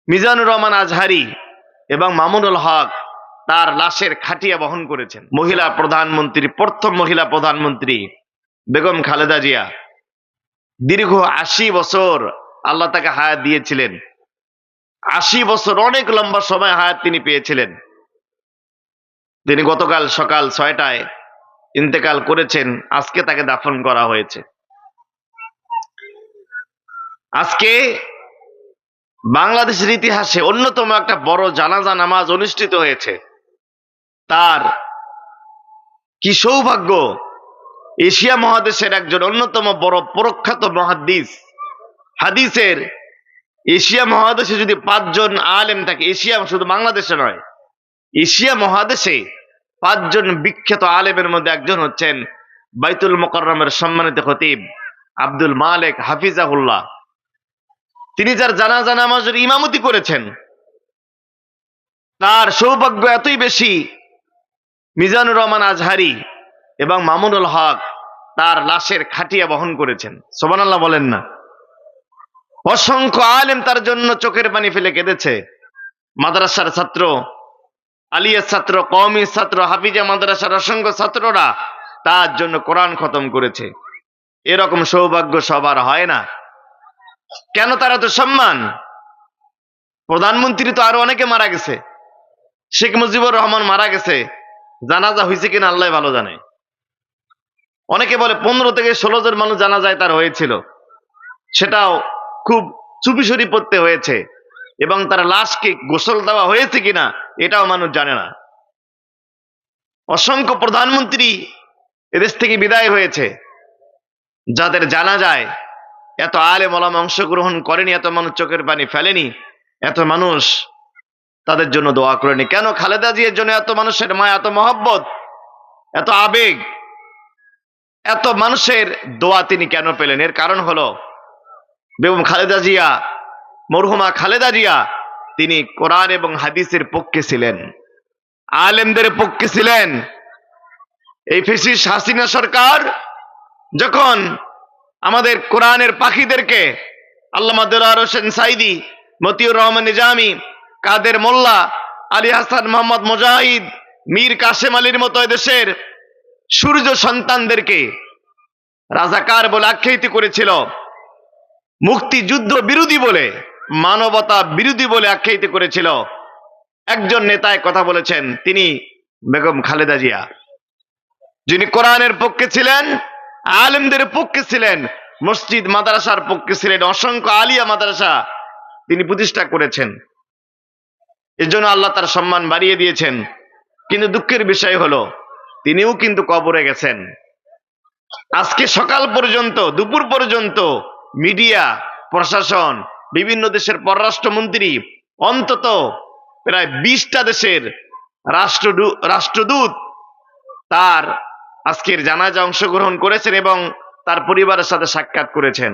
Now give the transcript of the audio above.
মিজানুর রহমান আজহারি এবং মামুনুল হক তার লাশের খাটিয়া বহন করেছেন। মহিলা প্রধানমন্ত্রী, প্রথম মহিলা প্রধানমন্ত্রী বেগম খালেদা জিয়া দীর্ঘ 80 বছর আল্লাহ তাকে হায়াত দিয়েছিলেন। 80 বছর অনেক লম্বা সময় হায়াত তিনি পেয়েছিলেন। তিনি গতকাল সকাল 6টায় ইন্তেকাল করেছেন। আজকে তাকে দাফন করা হয়েছে। আজকে বাংলাদেশের ইতিহাসে অন্যতম একটা বড় জানাজা নামাজ অনুষ্ঠিত হয়েছে। তার কি সৌভাগ্য, এশিয়া মহাদেশের একজন অন্যতম বড় প্রখ্যাত মুহাদ্দিস, হাদিসের এশিয়া মহাদেশে যদি 5 জন আলেম থাকে, এশিয়া শুধু বাংলাদেশে নয়, এশিয়া মহাদেশে 5 জন বিখ্যাত আলেমের মধ্যে একজন হচ্ছেন বাইতুল মুকাররমের সম্মানিত খতিব আব্দুল মালেক হাফিজাহুল্লাহ। তিনি যার জানাজা নামাজের ইমামতি করেছেন, তার সৌভাগ্য এতই বেশি, মিজানুর রহমান আজহারি এবং মামুনুল হক তার লাশের খাটিয়া বহন করেছেন। সুবহানাল্লাহ বলেন না। অসংখ্য আলেম তার জন্য চোখের পানি ফেলে কেঁদেছে। মাদ্রাসার ছাত্র, আলিয়ার ছাত্র, কওমি ছাত্র, হাফিজা মাদ্রাসার অসংখ্য ছাত্ররা তার জন্য কোরআন খতম করেছে। এরকম সৌভাগ্য সবার হয় না। কেন তারা তো সম্মান? প্রধানমন্ত্রী তো আরো অনেকে মারা গেছে। শেখ মুজিবুর রহমান মারা গেছে, জানাজা হয়েছে কিনা আল্লাহ ভালো জানে। অনেকে বলে 15 থেকে 16 জন মানুষ জানাজায় তার হয়েছিল, সেটাও খুব চুপিসুরি পড়তে হয়েছে, এবং তার লাশকে গোসল দেওয়া হয়েছে কিনা এটাও মানুষ জানে না। অসংখ্য প্রধানমন্ত্রী এদেশ থেকে বিদায় হয়েছে, যাদের জানাজায় এত আলেম ওলামা অংশগ্রহণ করেনি, এত মানুষ চোখের পানি ফেলেনি, এত মানুষ তাদের জন্য দোয়া করেনি। কেন খালেদা জিয়ার জন্য এত মানুষের মায়া, এত মহব্বত, এত আবেগ, এত মানুষের দোয়া তিনি কেন পেলেন? এর কারণ হলো বেগম খালেদা জিয়া, মরহুমা খালেদা জিয়া, তিনি কোরআন এবং হাদিসের পক্ষে ছিলেন, আলেমদের পক্ষে ছিলেন। এই ফ্যাসিস্ট হাসিনা সরকার যখন আমাদের কোরআনের পাখিদেরকে আল্লামা দেলোয়ার হোসেন সাইদি, মতিউর রহমান নিজামী, কাদের মোল্লা, আলী হাসান মোহাম্মদ মুজাহিদ, মীর কাসেম আলীর মতো দেশের সূর্য সন্তানদেরকে রাজাকার বলে আখ্যায়িত করেছিল, মুক্তিযুদ্ধ বিরোধী বলে, মানবতা বিরোধী বলে আখ্যায়িত করেছিল, একজন নেতায় কথা বলেছেন, তিনি বেগম খালেদা জিয়া, যিনি কোরআনের পক্ষে ছিলেন, আলেমদের পক্ষে ছিলেন, মসজিদ মাদ্রাসার পক্ষে ছিলেন, অসংখ্য আলিয়া মাদ্রাসা তিনি প্রতিষ্ঠা করেছেন। এর জন্য আল্লাহ তার সম্মান বাড়িয়ে দিয়েছেন। কিন্তু দুঃখের বিষয় হলো তিনিও কিন্তু কবরে গেছেন। আজকে সকাল পর্যন্ত, দুপুর পর্যন্ত মিডিয়া, প্রশাসন, বিভিন্ন দেশের পররাষ্ট্রমন্ত্রী, অন্তত প্রায় 20টা দেশের রাষ্ট্রদূত তার আজকের জানাজা অংশগ্রহণ করেছেন এবং তার পরিবারের সাথে সাক্ষাৎ করেছেন।